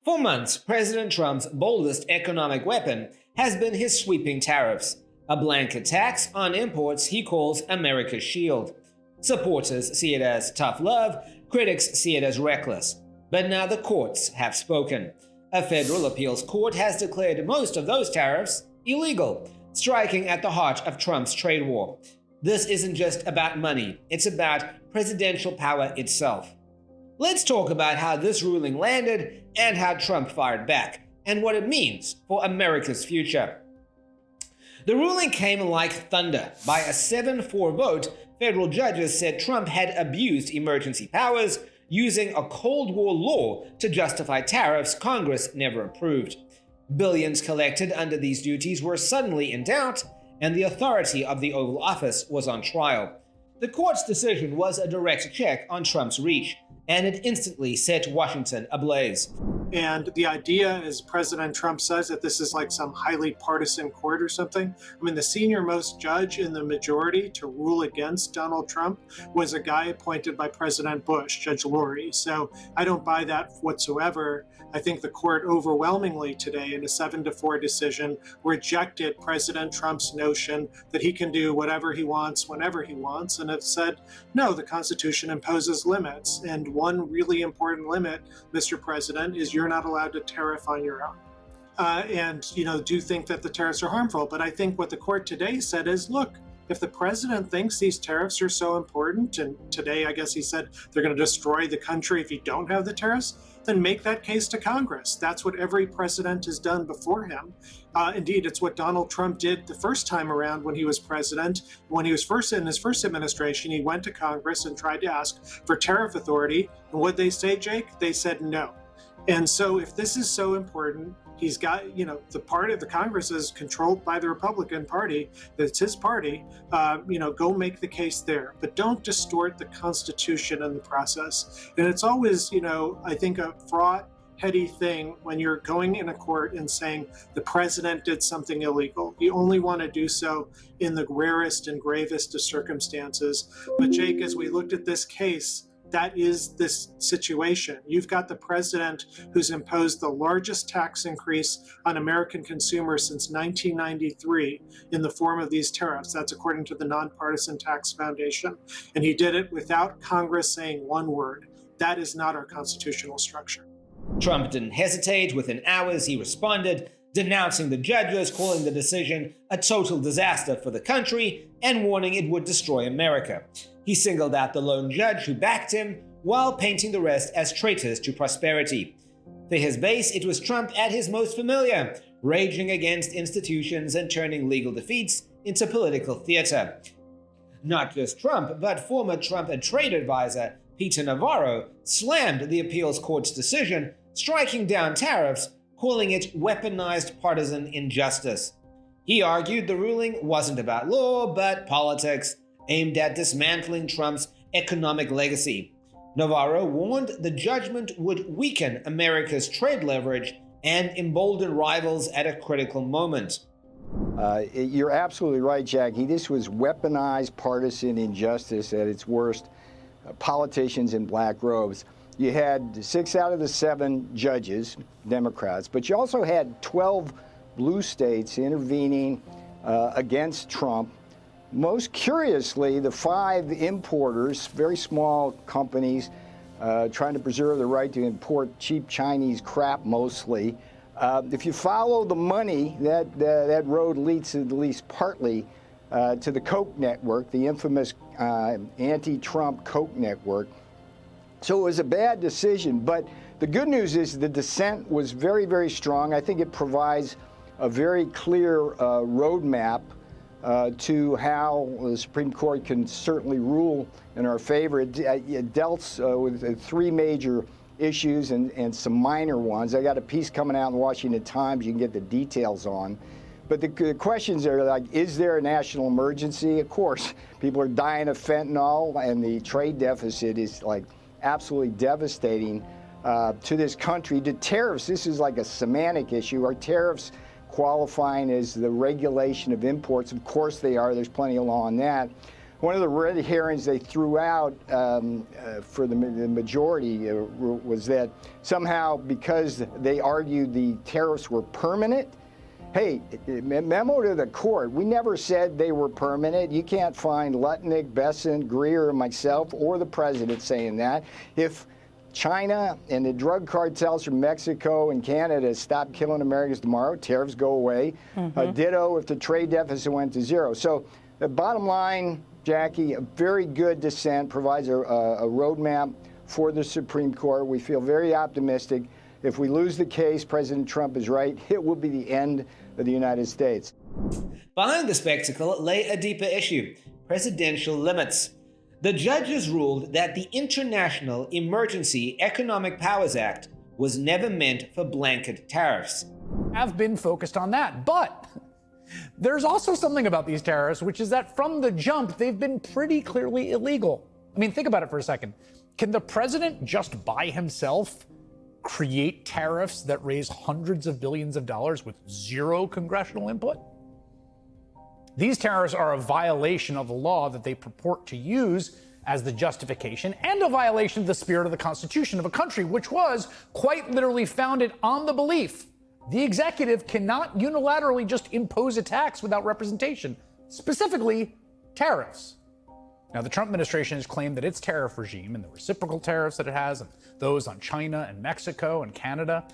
For months, President Trump's boldest economic weapon has been his sweeping tariffs, a blanket tax on imports he calls America's shield. Supporters see it as tough love, critics see it as reckless. But now the courts have spoken. A federal appeals court has declared most of those tariffs illegal, striking at the heart of Trump's trade war. This isn't just about money, it's about presidential power itself. Let's talk about how this ruling landed and how Trump fired back, and what it means for America's future. The ruling came like thunder. By a 7-4 vote, federal judges said Trump had abused emergency powers, using a Cold War law to justify tariffs Congress never approved. Billions collected under these duties were suddenly in doubt, and the authority of the Oval Office was on trial. The court's decision was a direct check on Trump's reach, and it instantly set Washington ablaze. And the idea, as President Trump says, that this is like some highly partisan court or something. I mean, the senior most judge in the majority to rule against Donald Trump was a guy appointed by President Bush, Judge Lurie. So I don't buy that whatsoever. I think the court overwhelmingly today, in a 7-4 decision, rejected President Trump's notion that he can do whatever he wants, whenever he wants, and have said, no, the Constitution imposes limits. And one really important limit, Mr. President, is you're not allowed to tariff on your own. And do think that the tariffs are harmful. But I think what the court today said is, look, if the president thinks these tariffs are so important, and today I guess he said they're going to destroy the country if you don't have the tariffs, then make that case to Congress. That's what every president has done before him. Indeed, it's what Donald Trump did the first time around when he was president. When he was in his first administration, he went to Congress and tried to ask for tariff authority. And what they say, Jake? They said no. And so if this is so important, he's got, the Congress is controlled by the Republican Party. It's his party. Go make the case there, but don't distort the Constitution in the process. And it's always, I think a fraught, heady thing when you're going in a court and saying the president did something illegal. You only want to do so in the rarest and gravest of circumstances. But Jake, as we looked at this case, that is this situation. You've got the president who's imposed the largest tax increase on American consumers since 1993 in the form of these tariffs. That's according to the Nonpartisan Tax Foundation. And he did it without Congress saying one word. That is not our constitutional structure. Trump didn't hesitate. Within hours, he responded, denouncing the judges, calling the decision a total disaster for the country, and warning it would destroy America. He singled out the lone judge who backed him, while painting the rest as traitors to prosperity. For his base, it was Trump at his most familiar, raging against institutions and turning legal defeats into political theater. Not just Trump, but former Trump and trade advisor Peter Navarro slammed the appeals court's decision, striking down tariffs, calling it weaponized partisan injustice. He argued the ruling wasn't about law, but politics, aimed at dismantling Trump's economic legacy. Navarro warned the judgment would weaken America's trade leverage and embolden rivals at a critical moment. You're absolutely right, Jackie. This was weaponized partisan injustice at its worst. Politicians in black robes. You had 6 out of the 7 judges, Democrats, but you also had 12 blue states intervening against Trump. Most curiously, the 5 importers, very small companies, trying to preserve the right to import cheap Chinese crap mostly. If you follow the money, that road leads at least partly to the Koch network, the infamous anti-Trump Koch network. So it was a bad decision, but the good news is the dissent was very, very strong. I think it provides a very clear roadmap to how the Supreme Court can certainly rule in our favor. It dealt with 3 major issues and some minor ones. I got a piece coming out in the Washington Times you can get the details on. But the questions are like, is there a national emergency? Of course, people are dying of fentanyl, and the trade deficit is like absolutely devastating to this country. The tariffs, this is like a semantic issue. Are tariffs qualifying as the regulation of imports? Of course they are. There's plenty of law on that. One of the red herrings they threw out for the majority was that somehow, because they argued the tariffs were permanent, hey, memo to the court, we never said they were permanent. You can't find Lutnick, Bessent, Greer, or myself, or the president saying that. If China and the drug cartels from Mexico and Canada stop killing Americans tomorrow, tariffs go away. Ditto if the trade deficit went to zero. So the bottom line, Jackie, a very good dissent, provides a roadmap for the Supreme Court. We feel very optimistic. If we lose the case, President Trump is right. It will be the end of the United States. Behind the spectacle lay a deeper issue: presidential limits. The judges ruled that the International Emergency Economic Powers Act was never meant for blanket tariffs. Have been focused on that, but there's also something about these tariffs, which is that from the jump, they've been pretty clearly illegal. I mean, think about it for a second. Can the president just by himself create tariffs that raise hundreds of billions of dollars with zero congressional input? These tariffs are a violation of the law that they purport to use as the justification, and a violation of the spirit of the Constitution of a country which was quite literally founded on the belief the executive cannot unilaterally just impose a tax without representation, specifically tariffs. Now, the Trump administration has claimed that its tariff regime and the reciprocal tariffs that it has, and those on China and Mexico and Canada,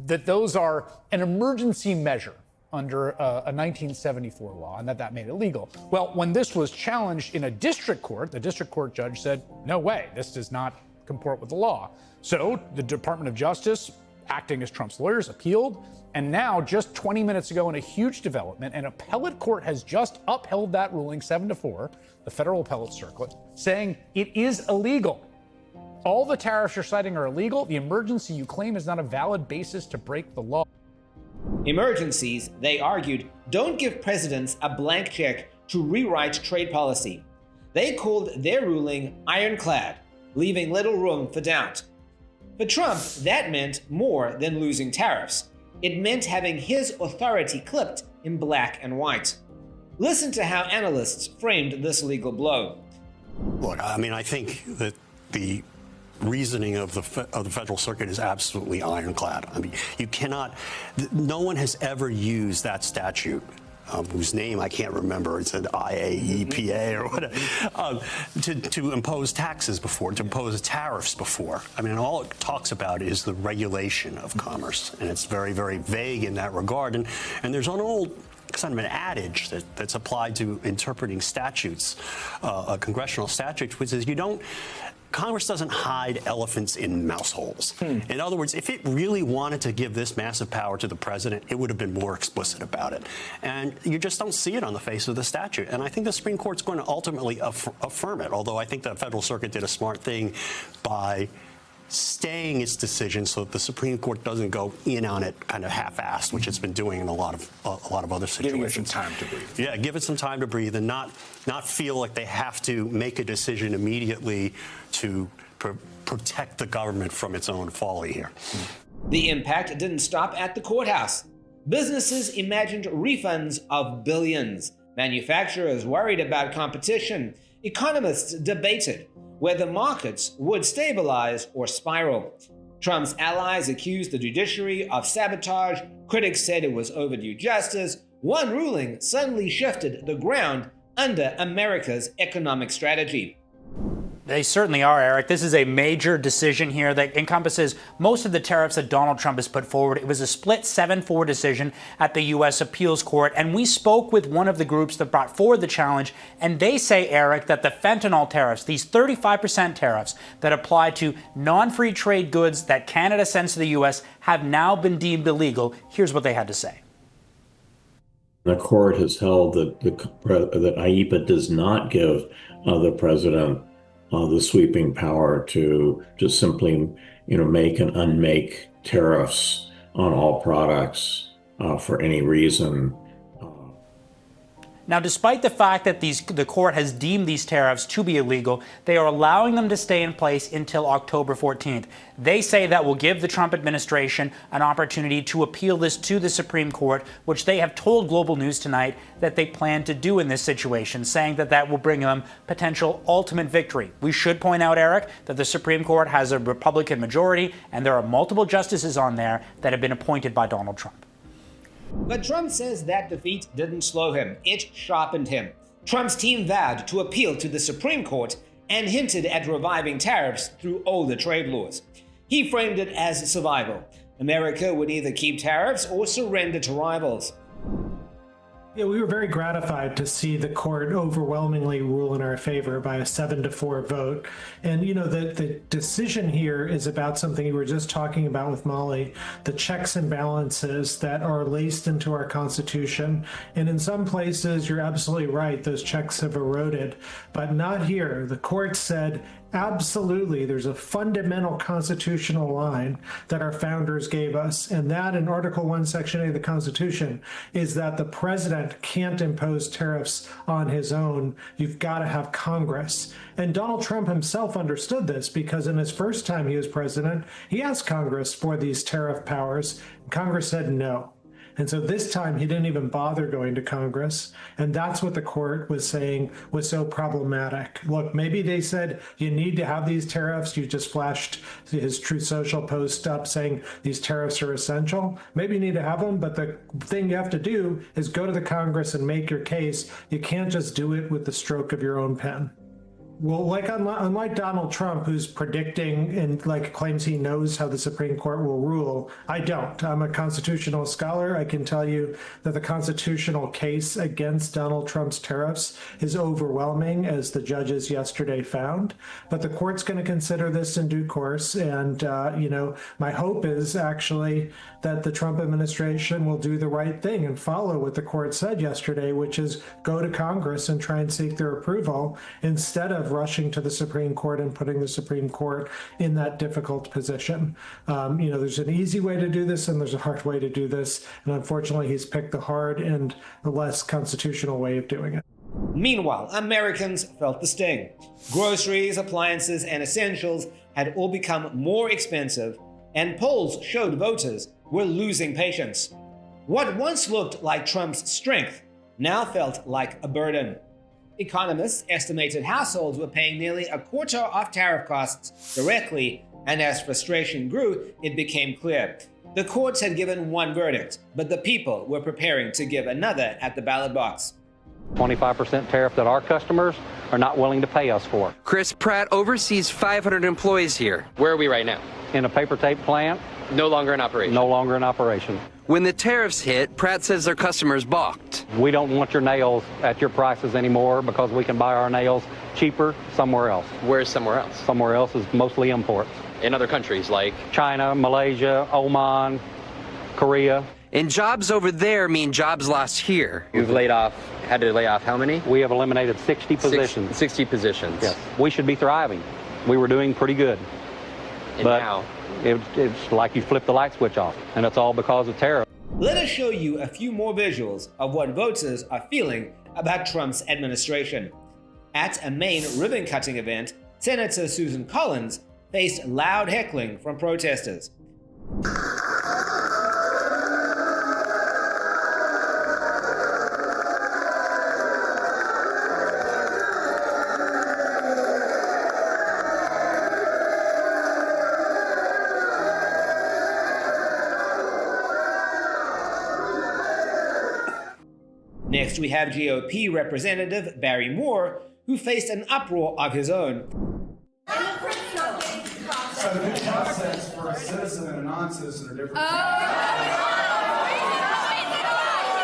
that those are an emergency measure under a 1974 law, and that made it legal. Well, when this was challenged in a district court, the district court judge said, no way, this does not comport with the law. So the Department of Justice, acting as Trump's lawyers, appealed, and now just 20 minutes ago in a huge development, an appellate court has just upheld that ruling 7-4, the federal appellate circuit, saying it is illegal. All the tariffs you're citing are illegal. The emergency you claim is not a valid basis to break the law. Emergencies, they argued, don't give presidents a blank check to rewrite trade policy. They called their ruling ironclad, leaving little room for doubt. For Trump, that meant more than losing tariffs. It meant having his authority clipped in black and white. Listen to how analysts framed this legal blow. Look, I mean, I think that the reasoning of the federal circuit is absolutely ironclad. I mean, you cannot, no one has ever used that statute, whose name I can't remember, it's an IAEPA or whatever, to impose taxes before, to impose tariffs before. I mean, all it talks about is the regulation of commerce, and it's very, very vague in that regard. And there's an old kind of an adage that's applied to interpreting statutes, congressional statutes, which is Congress doesn't hide elephants in mouse holes. In other words, if it really wanted to give this massive power to the president, it would have been more explicit about it. And you just don't see it on the face of the statute. And I think the Supreme Court's going to ultimately affirm it, although I think the Federal Circuit did a smart thing by staying its decision so that the Supreme Court doesn't go in on it kind of half-assed, which it's been doing in a lot of other situations. Giving it some time to breathe. Yeah, give it some time to breathe and not feel like they have to make a decision immediately to protect the government from its own folly here. The impact didn't stop at the courthouse. Businesses imagined refunds of billions. Manufacturers worried about competition. Economists debated whether markets would stabilize or spiral. Trump's allies accused the judiciary of sabotage. Critics said it was overdue justice. One ruling suddenly shifted the ground under America's economic strategy. They certainly are, Eric. This is a major decision here that encompasses most of the tariffs that Donald Trump has put forward. It was a split 7-4 decision at the U.S. Appeals Court, and we spoke with one of the groups that brought forward the challenge, and they say, Eric, that the fentanyl tariffs, these 35% tariffs that apply to non-free trade goods that Canada sends to the U.S., have now been deemed illegal. Here's what they had to say. The court has held that that IEEPA does not give the president the sweeping power to just simply, make and unmake tariffs on all products for any reason. Now, despite the fact that the court has deemed these tariffs to be illegal, they are allowing them to stay in place until October 14th. They say that will give the Trump administration an opportunity to appeal this to the Supreme Court, which they have told Global News tonight that they plan to do in this situation, saying that that will bring them potential ultimate victory. We should point out, Eric, that the Supreme Court has a Republican majority, and there are multiple justices on there that have been appointed by Donald Trump. But Trump says that defeat didn't slow him, it sharpened him. Trump's team vowed to appeal to the Supreme Court and hinted at reviving tariffs through older trade laws. He framed it as survival. America would either keep tariffs or surrender to rivals. Yeah, we were very gratified to see the court overwhelmingly rule in our favor by a 7-4 vote. And, you know, the decision here is about something we were just talking about with Molly, the checks and balances that are laced into our Constitution. And in some places, you're absolutely right, those checks have eroded, but not here. The court said, absolutely, there's a fundamental constitutional line that our founders gave us, and that in Article 1, Section 8 of the Constitution is that the president can't impose tariffs on his own. You've got to have Congress. And Donald Trump himself understood this because in his first time he was president, he asked Congress for these tariff powers, and Congress said no. And so this time he didn't even bother going to Congress. And that's what the court was saying was so problematic. Look, maybe they said you need to have these tariffs. You just flashed his Truth Social post up saying these tariffs are essential. Maybe you need to have them, but the thing you have to do is go to the Congress and make your case. You can't just do it with the stroke of your own pen. Well, like unlike Donald Trump, who's predicting and like claims he knows how the Supreme Court will rule, I don't. I'm a constitutional scholar. I can tell you that the constitutional case against Donald Trump's tariffs is overwhelming, as the judges yesterday found. But the court's going to consider this in due course. And, you know, my hope is actually that the Trump administration will do the right thing and follow what the court said yesterday, which is go to Congress and try and seek their approval instead of rushing to the Supreme Court and putting the Supreme Court in that difficult position. You know, there's an easy way to do this and there's a hard way to do this. And unfortunately, he's picked the hard and the less constitutional way of doing it. Meanwhile, Americans felt the sting. Groceries, appliances, and essentials had all become more expensive, and polls showed voters were losing patience. What once looked like Trump's strength now felt like a burden. Economists estimated households were paying nearly a quarter of tariff costs directly, and as frustration grew, it became clear. The courts had given one verdict, but the people were preparing to give another at the ballot box. 25% tariff that our customers are not willing to pay us for. Chris Pratt oversees 500 employees here. Where are we right now? In a paper tape plant. No longer in operation. No longer in operation. When the tariffs hit, Pratt says their customers balked. We don't want your nails at your prices anymore because we can buy our nails cheaper somewhere else. Where's somewhere else? Somewhere else is mostly imports. In other countries like? China, Malaysia, Oman, Korea. And jobs over there mean jobs lost here. You've had to lay off how many? We have eliminated 60 positions. 60 positions. Yes. We should be thriving. We were doing pretty good. And but now? It's like you flip the light switch off, and it's all because of tariffs. Let us show you a few more visuals of what voters are feeling about Trump's administration. At a Maine ribbon-cutting event, Senator Susan Collins faced loud heckling from protesters. Next, we have GOP Representative Barry Moore, who faced an uproar of his own. So the new job sets for a citizen and a non-citizen are different.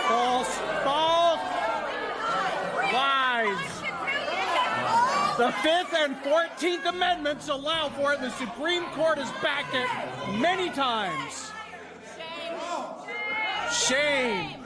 False. Lies. The 5th and 14th Amendments allow for it. The Supreme Court has backed it many times. Shame.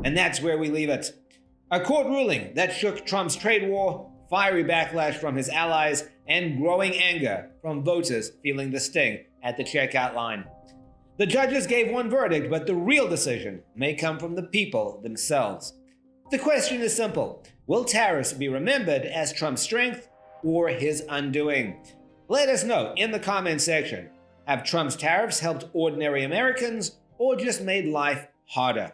And that's where we leave it. A court ruling that shook Trump's trade war, fiery backlash from his allies, and growing anger from voters feeling the sting at the checkout line. The judges gave one verdict, but the real decision may come from the people themselves. The question is simple. Will tariffs be remembered as Trump's strength or his undoing? Let us know in the comment section. Have Trump's tariffs helped ordinary Americans or just made life harder?